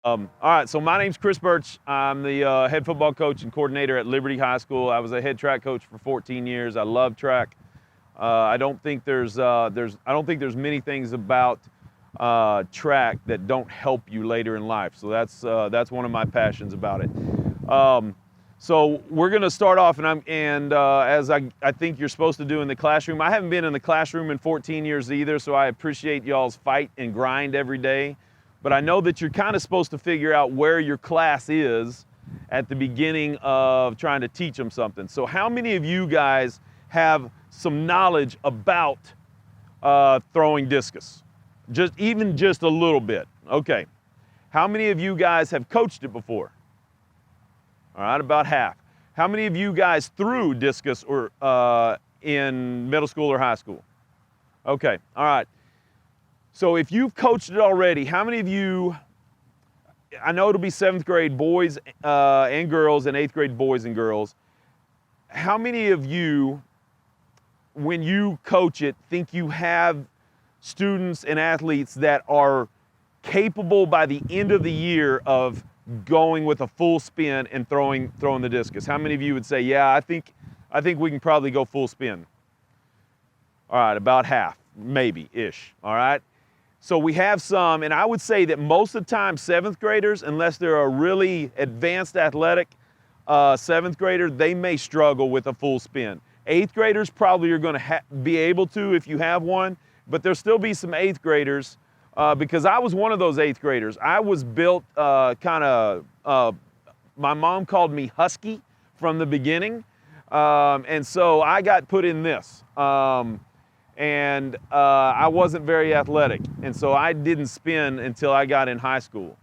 All right, so my name's Chris Burtch. I'm the head football coach and coordinator at Liberty High School. I was a head track coach for 14 years. I love track. I don't think there's many things about track that don't help you later in life. So that's one of my passions about it. So we're going to start off, as I think you're supposed to do in the classroom. I haven't been in the classroom in 14 years either, so I appreciate y'all's fight and grind every day. But I know that you're kind of supposed to figure out where your class is at the beginning of trying to teach them something. So how many of you guys have some knowledge about throwing discus? Just a little bit. Okay. How many of you guys have coached it before? All right, about half. How many of you guys threw discus or in middle school or high school? Okay, all right. So if you've coached it already, how many of you, I know it'll be 7th grade boys and girls and 8th grade boys and girls. How many of you, when you coach it, think you have students and athletes that are capable by the end of the year of going with a full spin and throwing the discus? How many of you would say, yeah, I think we can probably go full spin? All right, about half, maybe-ish, all right? So we have some, and I would say that most of the time 7th graders, unless they're a really advanced athletic 7th grader, they may struggle with a full spin. 8th graders probably are going to be able to if you have one, but there'll still be some 8th graders because I was one of those 8th graders. I was built my mom called me husky from the beginning, and so I got put in this. I wasn't very athletic, and so I didn't spin until I got in high school.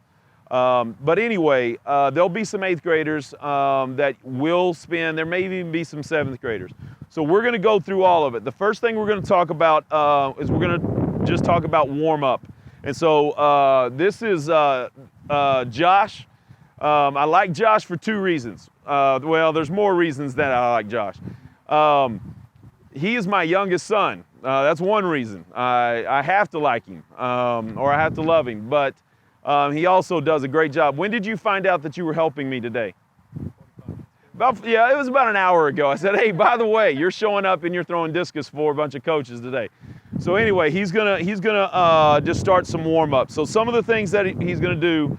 But anyway, there'll be some 8th graders that will spin. There may even be some 7th graders. So we're going to go through all of it. The first thing we're going to talk about is we're going to just talk about warm-up. And so this is Josh. I like Josh for 2 reasons. Well, there's more reasons that I like Josh. He is my youngest son. That's one reason. I have to like him, or I have to love him. But he also does a great job. When did you find out that you were helping me today? It was about an hour ago. I said, hey, by the way, you're showing up and you're throwing discus for a bunch of coaches today. So anyway, he's gonna just start some warm-up. So some of the things that he's gonna do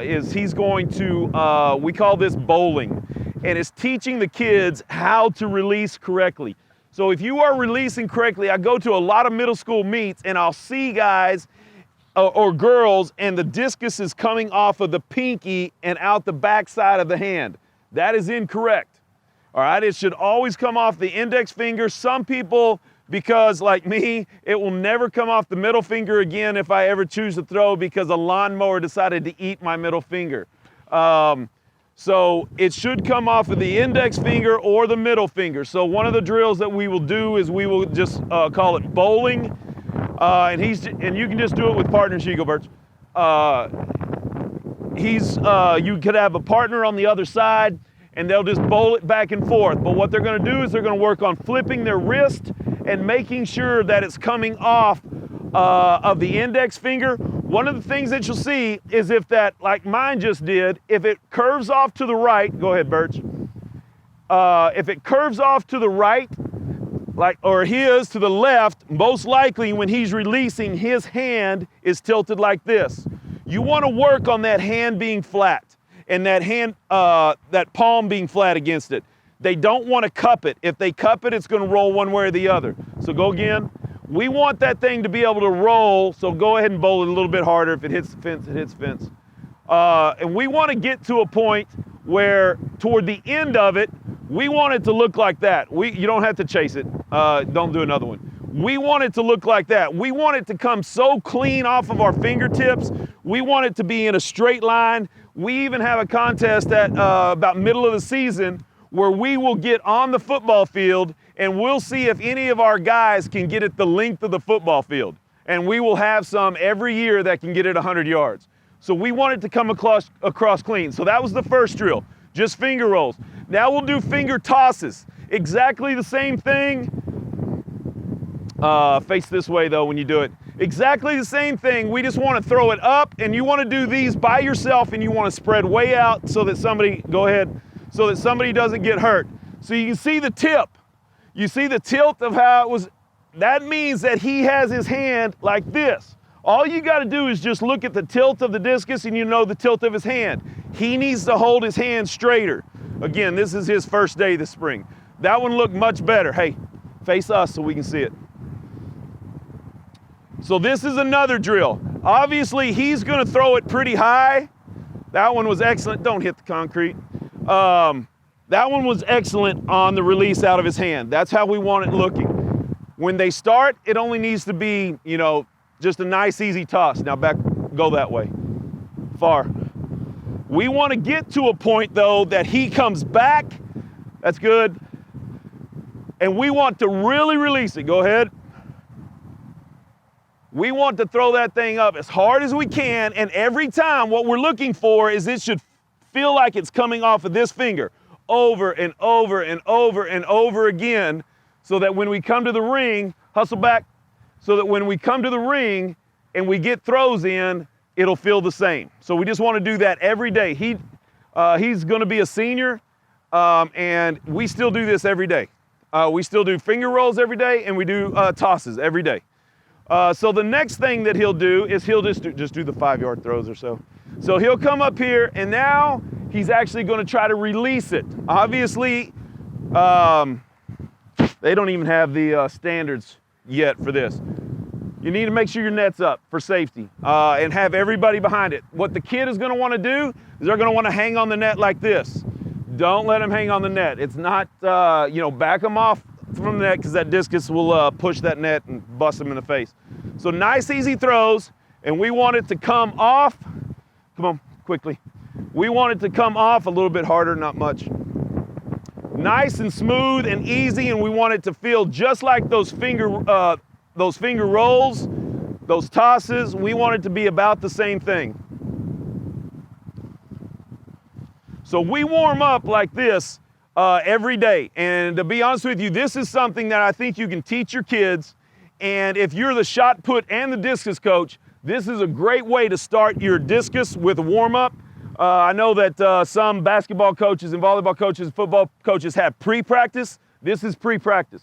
is he's going to, we call this bowling, and it's teaching the kids how to release correctly. So if you are releasing correctly, I go to a lot of middle school meets and I'll see guys or girls and the discus is coming off of the pinky and out the back side of the hand. That is incorrect. All right, it should always come off the index finger. Some people, because like me, it will never come off the middle finger again if I ever choose to throw because a lawnmower decided to eat my middle finger. So it should come off of the index finger or the middle finger. So one of the drills that we will do is we will just call it bowling. And you can just do it with partners. Here you go, Burtch. You could have a partner on the other side and they'll just bowl it back and forth. But what they're going to do is they're going to work on flipping their wrist and making sure that it's coming off of the index finger. One of the things that you'll see is if that, like mine just did, if it curves off to the right, go ahead, Burtch. If it curves off to the right, or his to the left, most likely when he's releasing, his hand is tilted like this. You want to work on that hand being flat and that hand, that palm being flat against it. They don't want to cup it. If they cup it, it's going to roll one way or the other. So go again. We want that thing to be able to roll, so go ahead and bowl it a little bit harder. If it hits the fence, it hits the fence. And we want to get to a point where toward the end of it, we want it to look like that. You don't have to chase it. Don't do another one. We want it to look like that. We want it to come so clean off of our fingertips. We want it to be in a straight line. We even have a contest at about middle of the season where we will get on the football field and we'll see if any of our guys can get it the length of the football field. And we will have some every year that can get it 100 yards. So we want it to come across clean. So that was the first drill, just finger rolls. Now we'll do finger tosses. Exactly the same thing. Face this way though when you do it. Exactly the same thing. We just want to throw it up, and you want to do these by yourself, and you want to spread way out so that somebody, go ahead, so that somebody doesn't get hurt. So you can see the tip. You see the tilt of how it was. That means that he has his hand like this. All you got to do is just look at the tilt of the discus and you know the tilt of his hand. He needs to hold his hand straighter. Again, this is his first day this spring. That one looked much better. Hey, face us so we can see it. So this is another drill. Obviously, he's going to throw it pretty high. That one was excellent. Don't hit the concrete. That one was excellent on the release out of his hand. That's how we want it looking. When they start, it only needs to be, you know, just a nice, easy toss. Now back, go that way. Far. We want to get to a point, though, that he comes back. That's good. And we want to really release it. Go ahead. We want to throw that thing up as hard as we can. And every time, what we're looking for is it should feel like it's coming off of this finger over and over and over and over again, so that when we come to the ring, hustle back, so that when we come to the ring and we get throws in, it'll feel the same. So we just want to do that every day. He's going to be a senior, and we still do this every day. We still do finger rolls every day, and we do tosses every day. So the next thing that he'll do is he'll just do the 5-yard throws or so. So he'll come up here, and now he's actually going to try to release it. Obviously, they don't even have the standards yet for this. You need to make sure your net's up for safety, and have everybody behind it. What the kid is going to want to do is they're going to want to hang on the net like this. Don't let them hang on the net. It's not, back them off from the net, because that discus will push that net and bust them in the face. So nice, easy throws, and we want it to come off. Come on, quickly. We want it to come off a little bit harder, not much. Nice and smooth and easy, and we want it to feel just like those finger rolls, those tosses. We want it to be about the same thing. So we warm up like this every day. And to be honest with you, this is something that I think you can teach your kids. And if you're the shot put and the discus coach, this is a great way to start your discus with a warm up. I know that some basketball coaches and volleyball coaches and football coaches have pre-practice. This is pre-practice.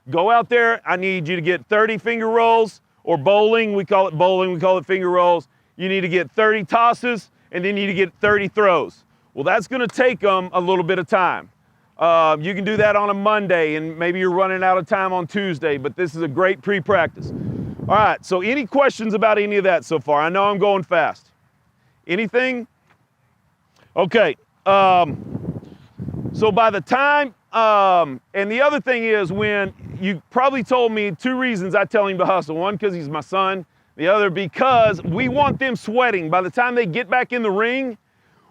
Go out there. I need you to get 30 finger rolls, or bowling. We call it bowling. We call it finger rolls. You need to get 30 tosses, and then you need to get 30 throws. Well, that's going to take them a little bit of time. You can do that on a Monday, and maybe you're running out of time on Tuesday, but this is a great pre-practice. All right, so any questions about any of that so far? I know I'm going fast. Anything? Okay, so by the time, and the other thing is, when you probably told me 2 reasons I tell him to hustle. One, because he's my son. The other, because we want them sweating. By the time they get back in the ring,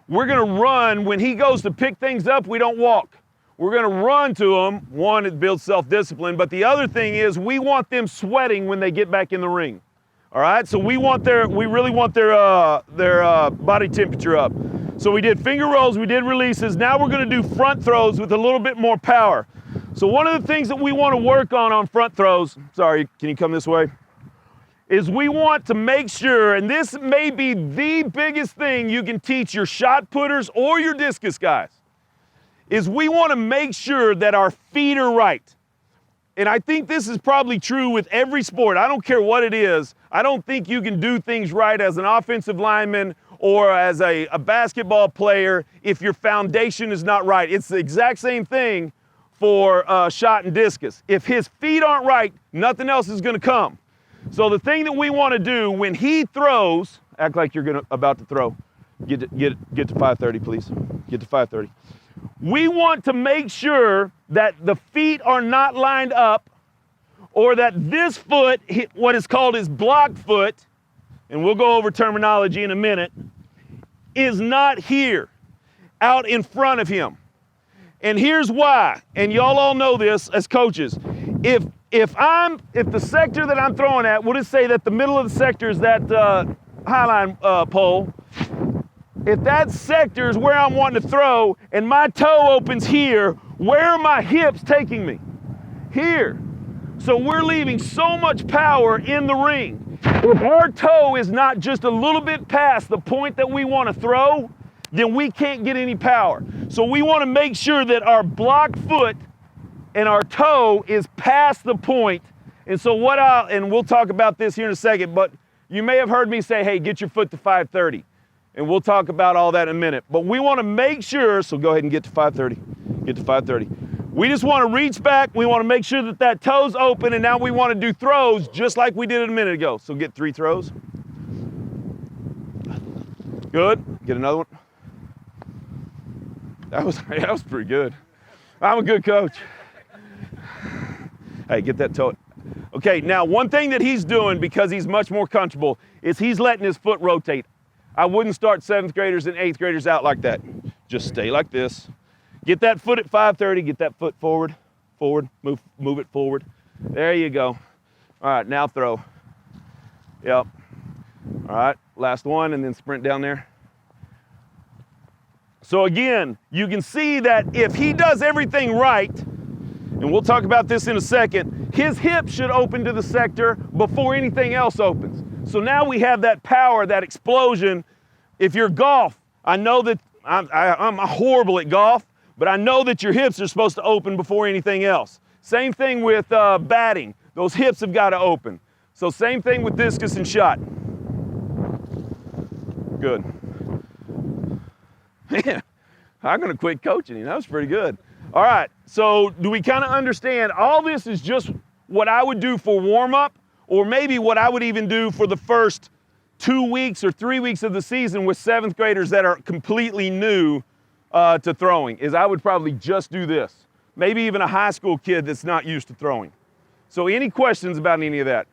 we're going to run. When he goes to pick things up, we don't walk. We're going to run to them. One, it builds self-discipline. But the other thing is, we want them sweating when they get back in the ring. All right, so we really want their body temperature up. So we did finger rolls, we did releases. Now we're going to do front throws with a little bit more power. So one of the things that we want to work on front throws, sorry, can you come this way? Is we want to make sure, and this may be the biggest thing you can teach your shot putters or your discus guys, is we want to make sure that our feet are right. And I think this is probably true with every sport. I don't care what it is. I don't think you can do things right as an offensive lineman or as a basketball player if your foundation is not right. It's the exact same thing for shot and discus. If his feet aren't right, nothing else is going to come. So the thing that we want to do when he throws, act like you're about to throw. Get to 530, please. Get to 530. We want to make sure that the feet are not lined up, or that this foot, what is called his block foot, and we'll go over terminology in a minute, is not here, out in front of him. And here's why, and y'all all know this as coaches. If the sector that I'm throwing at, we'll just say that the middle of the sector is that highline pole. If that sector is where I'm wanting to throw, and my toe opens here, where are my hips taking me? Here. So we're leaving so much power in the ring. If our toe is not just a little bit past the point that we want to throw, then we can't get any power. So we want to make sure that our block foot and our toe is past the point. And so and we'll talk about this here in a second, but you may have heard me say, hey, get your foot to 530. And we'll talk about all that in a minute. But we want to make sure, so go ahead and get to 530. Get to 530. We just want to reach back. We want to make sure that that toe's open, and now we want to do throws just like we did a minute ago. So get 3 throws. Good. Get another one. That was pretty good. I'm a good coach. Hey, get that toe. Okay, now one thing that he's doing, because he's much more comfortable, is he's letting his foot rotate. I wouldn't start 7th graders and 8th graders out like that. Just stay like this. Get that foot at 530, get that foot forward, move it forward. There you go. All right, now throw. Yep. All right, last one, and then sprint down there. So again, you can see that if he does everything right, and we'll talk about this in a second, his hips should open to the sector before anything else opens. So now we have that power, that explosion. If you're golf, I know that I'm horrible at golf, but I know that your hips are supposed to open before anything else. Same thing with batting. Those hips have got to open. So same thing with discus and shot. Good. Man, I'm going to quit coaching you. That was pretty good. All right, so do we kind of understand all this is just what I would do for warm-up, or maybe what I would even do for the first 2 weeks or 3 weeks of the season with 7th graders that are completely new to throwing, is I would probably just do this. Maybe even a high school kid that's not used to throwing. So any questions about any of that?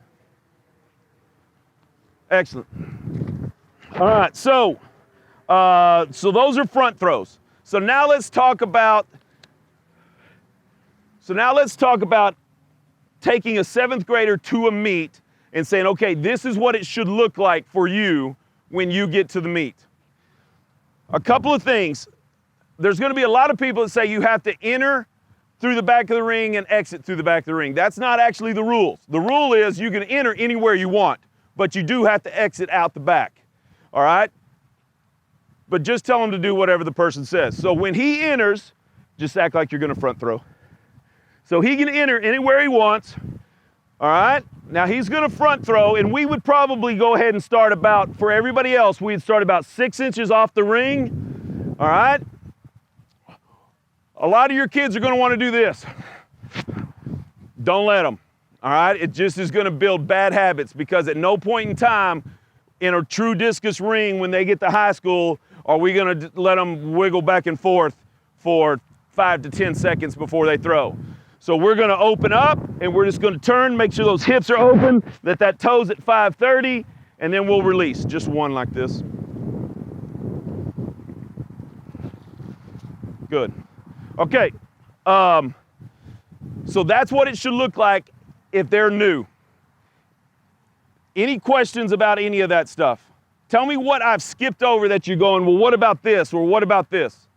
Excellent. All right, so those are front throws. So now let's talk about taking a 7th grader to a meet and saying, okay, this is what it should look like for you when you get to the meet. A couple of things. There's going to be a lot of people that say you have to enter through the back of the ring and exit through the back of the ring. That's not actually the rules. The rule is you can enter anywhere you want, but you do have to exit out the back. All right? But just tell him to do whatever the person says. So when he enters, just act like you're going to front throw. So he can enter anywhere he wants. All right? Now he's going to front throw, and we would probably go ahead and start about, for everybody else, we'd start about 6 inches off the ring. All right? A lot of your kids are going to want to do this. Don't let them. All right? It just is going to build bad habits, because at no point in time in a true discus ring when they get to high school are we going to let them wiggle back and forth for 5 to 10 seconds before they throw. So we're going to open up, and we're just going to turn, make sure those hips are open, that toe's at 530, and then we'll release. Just one like this. Good. Okay. So that's what it should look like if they're new. Any questions about any of that stuff? Tell me what I've skipped over that you're going, well, what about this, or what about this?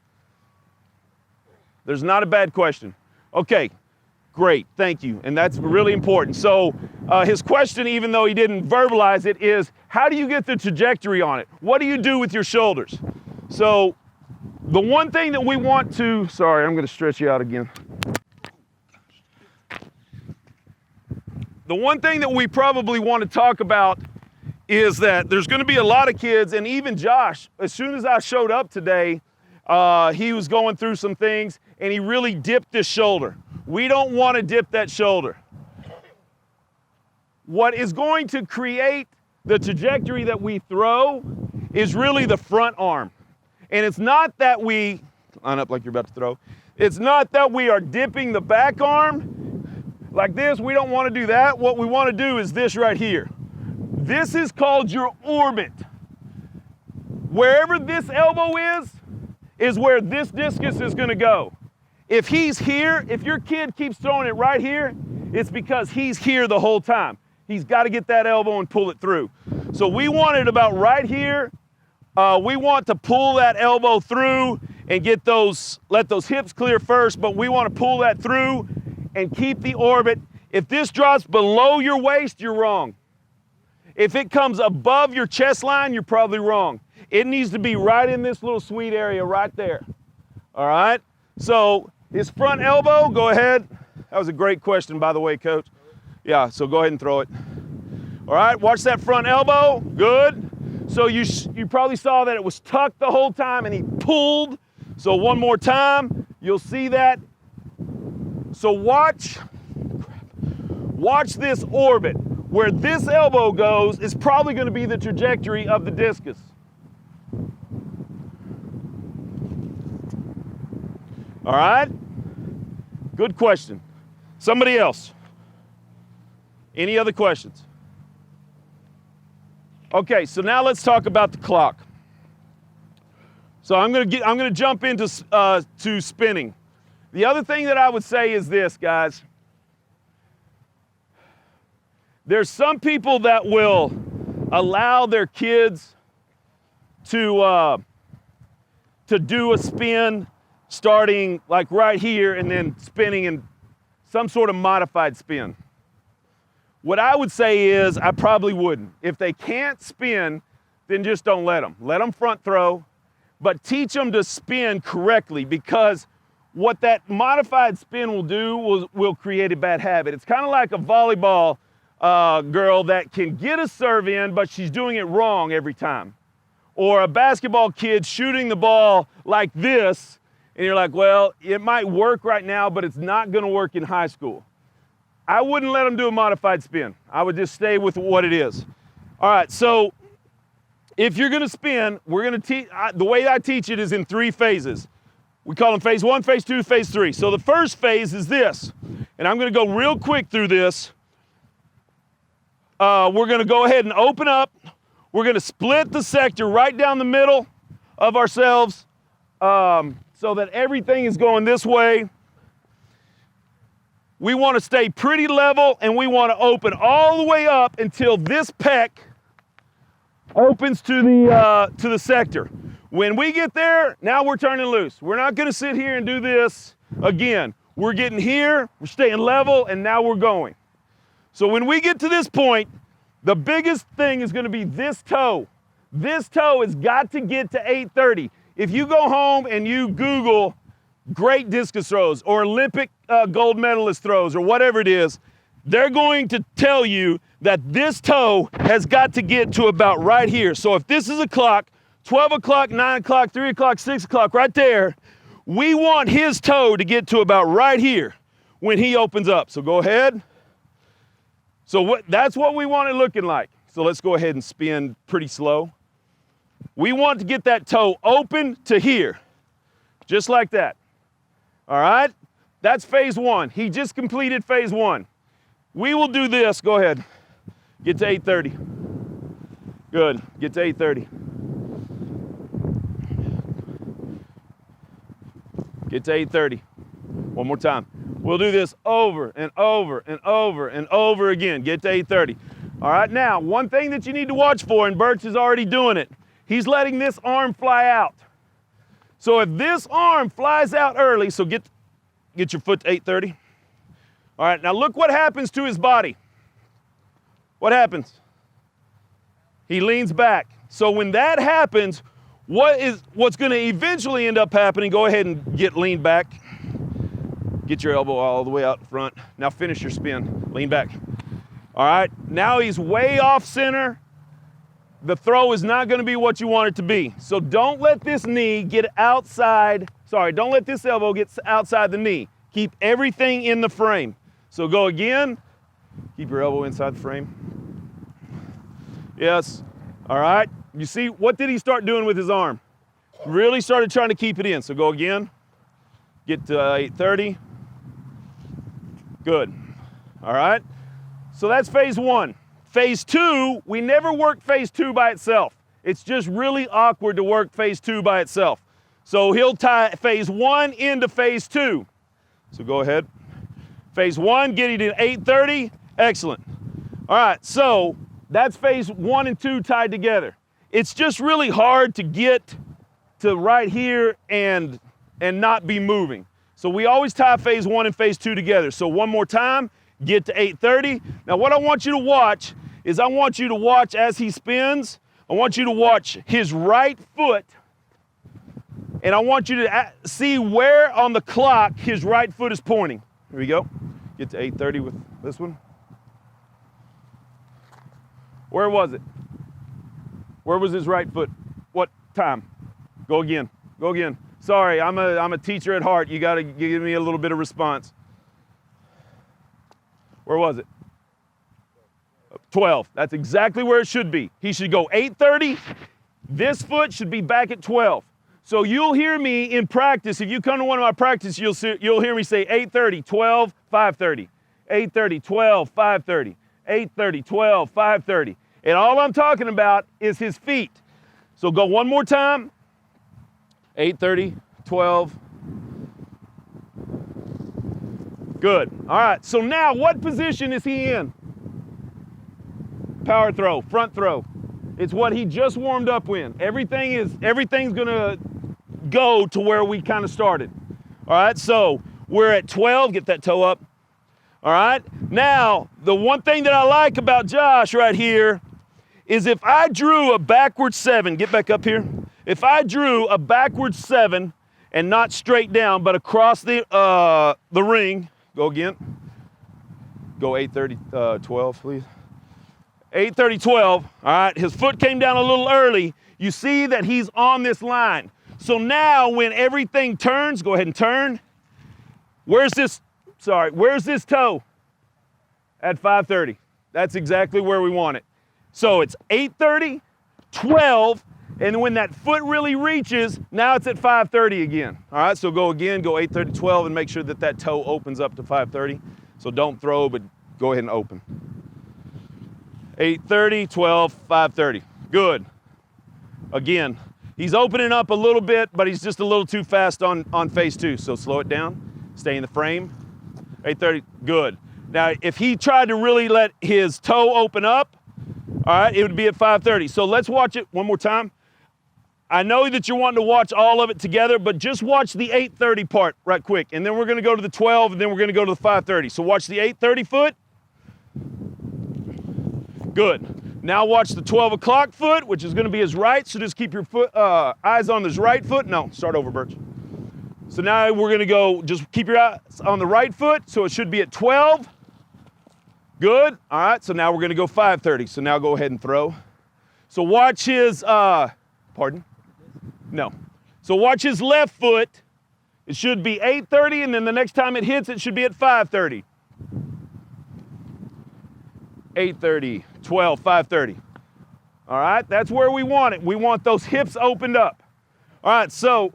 There's not a bad question. Okay. Great, thank you, and that's really important. So his question, even though he didn't verbalize it, is how do you get the trajectory on it? What do you do with your shoulders? So the one thing that we want to, sorry, I'm going to stretch you out again. The one thing that we probably want to talk about is that there's going to be a lot of kids, and even Josh, as soon as I showed up today, he was going through some things, and he really dipped his shoulder. We don't want to dip that shoulder. What is going to create the trajectory that we throw is really the front arm. And it's not that we, line up like you're about to throw, it's not that we are dipping the back arm like this. We don't want to do that. What we want to do is this right here. This is called your orbit. Wherever this elbow is where this discus is going to go. If he's here, if your kid keeps throwing it right here, it's because he's here the whole time. He's got to get that elbow and pull it through. So we want it about right here. We want to pull that elbow through and let those hips clear first, but we want to pull that through and keep the orbit. If this drops below your waist, you're wrong. If it comes above your chest line, you're probably wrong. It needs to be right in this little sweet area right there. All right? So his front elbow, go ahead. That was a great question, by the way, Coach. Yeah, so go ahead and throw it. All right, watch that front elbow. Good. So you probably saw that it was tucked the whole time and he pulled. So one more time, you'll see that. So watch this orbit. Where this elbow goes is probably going to be the trajectory of the discus. All right? Good question. Somebody else? Any other questions? Okay, so now let's talk about the clock. So I'm going to jump into to spinning. The other thing that I would say is this, guys. There's some people that will allow their kids to do a spin starting like right here and then spinning in some sort of modified spin. What I would say is I probably wouldn't. If they can't spin, then just don't let them. Let them front throw, but teach them to spin correctly, because what that modified spin will do will create a bad habit. It's kind of like a volleyball girl that can get a serve in, but she's doing it wrong every time. Or a basketball kid shooting the ball like this, and you're like, well, it might work right now, but it's not going to work in high school. I wouldn't let them do a modified spin. I would just stay with what it is. All right, so if you're going to spin, we're going to teach, the way I teach it is in 3 phases. We call them phase 1, phase 2, phase 3. So the first phase is this, and I'm going to go real quick through this. We're going to go ahead and open up. We're going to split the sector right down the middle of ourselves so that everything is going this way. We want to stay pretty level, and we want to open all the way up until this pec opens to the sector. When we get there, now we're turning loose. We're not going to sit here and do this again. We're getting here, we're staying level, and now we're going. So when we get to this point, the biggest thing is going to be this toe. This toe has got to get to 830. If you go home and you Google great discus throws or Olympic gold medalist throws or whatever it is, they're going to tell you that this toe has got to get to about right here. So if this is a clock, 12 o'clock, 9 o'clock, 3 o'clock, 6 o'clock, right there, we want his toe to get to about right here when he opens up. So go ahead. So that's what we want it looking like. So let's go ahead and spin pretty slow. We want to get that toe open to here, just like that. All right? That's phase 1. He just completed phase 1. We will do this. Go ahead. Get to 830. Good. Get to 830. Get to 830. One more time. We'll do this over and over and over and over again. Get to 830. All right, now, one thing that you need to watch for, and Burtch is already doing it, he's letting this arm fly out. So if this arm flies out early, so get your foot to 830. All right, now look what happens to his body. What happens? He leans back. So when that happens, what's going to eventually end up happening, go ahead and get leaned back. Get your elbow all the way out front. Now finish your spin. Lean back. All right, now he's way off center. The throw is not going to be what you want it to be. So don't let this knee get outside. Sorry, don't let this elbow get outside the knee. Keep everything in the frame. So go again. Keep your elbow inside the frame. Yes. All right. You see, what did he start doing with his arm? Really started trying to keep it in. So go again. Get to 830. Good. All right. So that's phase 1. Phase 2, we never work phase 2 by itself. It's just really awkward to work phase 2 by itself. So he'll tie phase 1 into phase 2. So go ahead. Phase 1, getting to 830. Excellent. All right, so that's phase 1 and 2 tied together. It's just really hard to get to right here and not be moving. So we always tie phase 1 and phase 2 together. So one more time, get to 830. Now what I want you to watch is I want you to watch as he spins. I want you to watch his right foot, and I want you to see where on the clock his right foot is pointing. Here we go. Get to 8:30 with this one. Where was it? Where was his right foot? What time? Go again. Go again. Sorry, I'm a teacher at heart. You got to give me a little bit of response. Where was it? 12. That's exactly where it should be. He should go 8:30. This foot should be back at 12. So you'll hear me in practice. If you come to one of my practices, you'll hear me say 8:30, 12, 5:30. 8:30, 12, 5:30. 8:30, 12, 5:30. And all I'm talking about is his feet. So go one more time. 8:30, 12. Good. All right. So now what position is he in? Power throw, front throw. It's what he just warmed up in. Everything's going to go to where we kind of started. All right. So we're at 12. Get that toe up. All right. Now, the one thing that I like about Josh right here is if I drew a backward 7, get back up here. If I drew a backward 7 and not straight down, but across the ring, go again. Go 8:30, 12, please. 8:30, 12. All right, his foot came down a little early. You see that he's on this line. So now when everything turns, go ahead and turn. Where's this toe? At 5:30. That's exactly where we want it. So it's 8:30, 12, and when that foot really reaches, now it's at 5:30 again. All right, so go again, go 8:30, 12, and make sure that that toe opens up to 5:30. So don't throw, but go ahead and open. 8:30, 12, 5:30. Good. Again, he's opening up a little bit, but he's just a little too fast on phase 2. So slow it down, stay in the frame. 8:30, good. Now, if he tried to really let his toe open up, all right, it would be at 5:30. So let's watch it one more time. I know that you're wanting to watch all of it together, but just watch the 8:30 part right quick. And then we're going to go to the 12, and then we're going to go to the 5:30. So watch the 8:30 foot. Good. Now watch the 12 o'clock foot, which is going to be his right. So just keep your eyes on his right foot. No, start over, Burtch. So now we're going to go, just keep your eyes on the right foot. So it should be at 12. Good. All right. So now we're going to go 5:30. So now go ahead and throw. So watch his, pardon? No. So watch his left foot. It should be 8:30, and then the next time it hits, it should be at 5:30. 8:30, 12, 5:30. All right. That's where we want it. We want those hips opened up. All right. So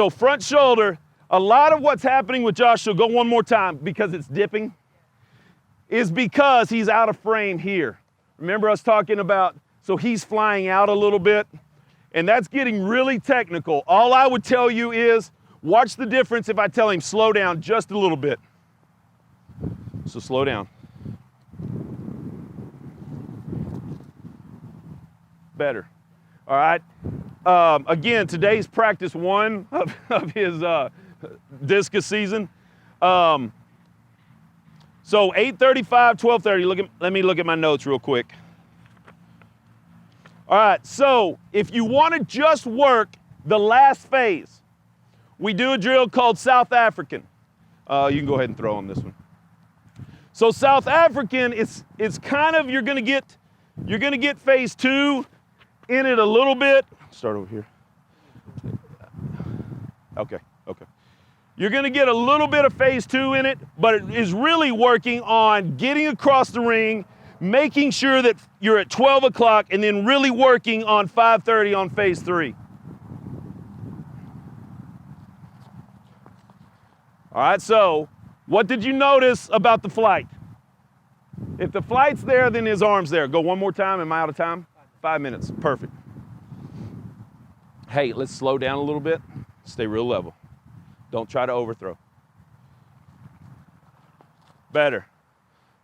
front shoulder, a lot of what's happening with Josh, so go one more time because it's dipping, is because he's out of frame here. Remember us talking about, so he's flying out a little bit, and that's getting really technical. All I would tell you is watch the difference if I tell him slow down just a little bit. So slow down. Better. All right. Again, today's practice 1 of his discus season. So 8:35, 12:30. Let me look at my notes real quick. All right. So if you want to just work the last phase, we do a drill called South African. You can go ahead and throw on this one. So South African, it's kind of you're going to get phase 2 in it a little bit. Start over here. Okay. You're going to get a little bit of phase 2 in it, but it is really working on getting across the ring, making sure that you're at 12 o'clock, and then really working on 5:30 on phase 3. All right, so what did you notice about the flight? If the flight's there, then his arm's there. Go one more time. Am I out of time? 5 minutes. Perfect. Hey, let's slow down a little bit. Stay real level. Don't try to overthrow. Better.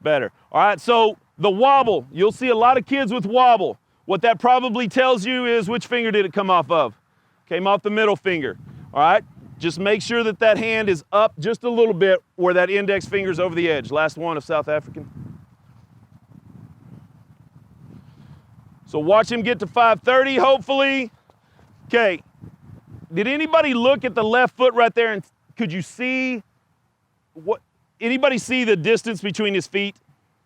All right, so the wobble. You'll see a lot of kids with wobble. What that probably tells you is which finger did it come off of? Came off the middle finger. All right, just make sure that that hand is up just a little bit where that index finger's over the edge. Last one of South African. So watch him get to 530, hopefully. Okay, did anybody look at the left foot right there, and could you see anybody see the distance between his feet?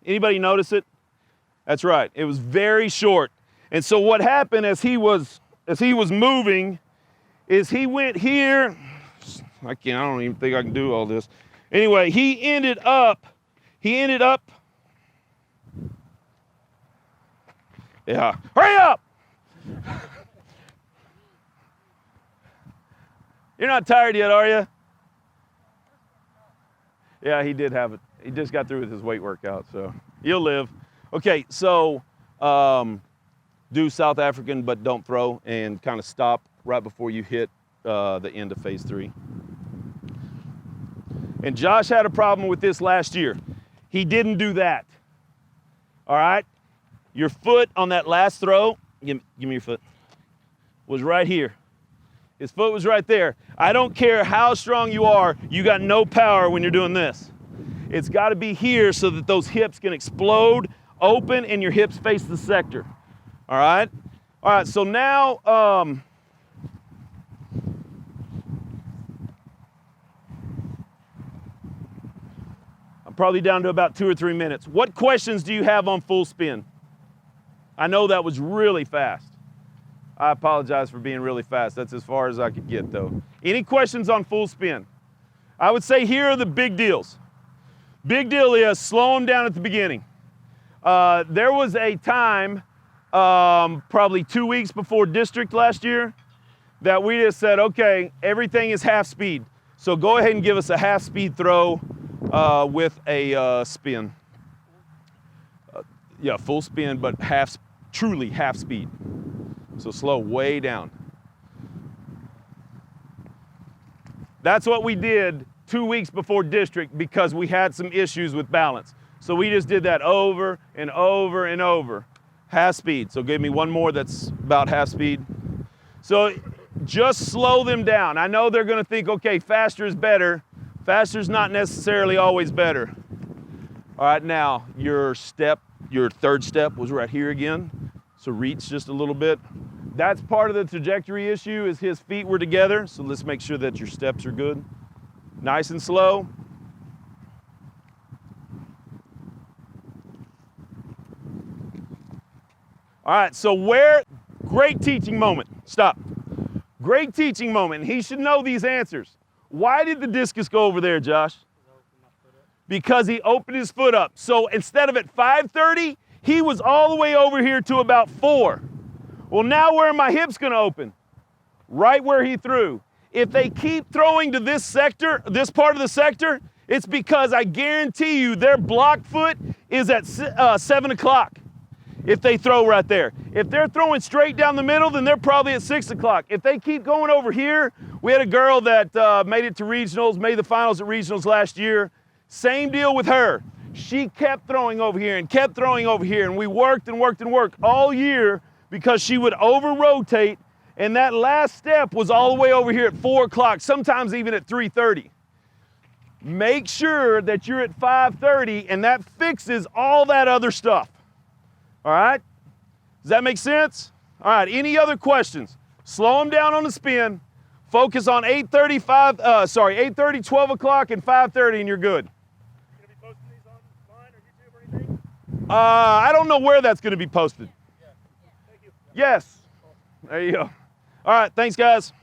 Anybody notice it? That's right, it was very short. And so what happened as he was moving is he went here. I don't even think I can do all this. Anyway, he ended up, yeah, hurry up! You're not tired yet, are you? Yeah, he did have it. He just got through with his weight workout, so you'll live. Okay, so do South African, but don't throw, and kind of stop right before you hit the end of phase 3. And Josh had a problem with this last year. He didn't do that. All right? Your foot on that last throw, give me your foot, was right here. His foot was right there. I don't care how strong you are, you got no power when you're doing this. It's got to be here so that those hips can explode, open, and your hips face the sector. All right? All right, so now, I'm probably down to about 2 or 3 minutes. What questions do you have on full spin? I know that was really fast. I apologize for being really fast. That's as far as I could get, though. Any questions on full spin? I would say here are the big deals. Big deal is slow them down at the beginning. There was a time, probably 2 weeks before district last year, that we just said, okay, everything is half speed. So go ahead and give us a half speed throw with a spin. Yeah, full spin, but truly half speed. So slow way down. That's what we did 2 weeks before district because we had some issues with balance. So we just did that over and over and over. Half speed. So give me one more that's about half speed. So just slow them down. I know they're going to think, okay, faster is better. Faster is not necessarily always better. All right, now your third step was right here again. So reach just a little bit. That's part of the trajectory issue is his feet were together. So let's make sure that your steps are good. Nice and slow. All right, so great teaching moment. Stop. Great teaching moment. He should know these answers. Why did the discus go over there, Josh? Because he opened his foot up. So instead of at 5:30, he was all the way over here to about 4. Well, now where are my hips going to open? Right where he threw. If they keep throwing to this sector, this part of the sector, it's because I guarantee you their block foot is at 7 o'clock if they throw right there. If they're throwing straight down the middle, then they're probably at 6 o'clock. If they keep going over here, we had a girl that made it to regionals, made the finals at regionals last year. Same deal with her. She kept throwing over here and kept throwing over here, and we worked and worked and worked all year because she would over-rotate, and that last step was all the way over here at 4 o'clock, sometimes even at 3:30. Make sure that you're at 5:30, and that fixes all that other stuff. All right? Does that make sense? All right, any other questions? Slow them down on the spin. Focus on 8:30, 12 o'clock, and 5:30, and you're good. I don't know where that's going to be posted. Yes. There you go. All right. Thanks, guys.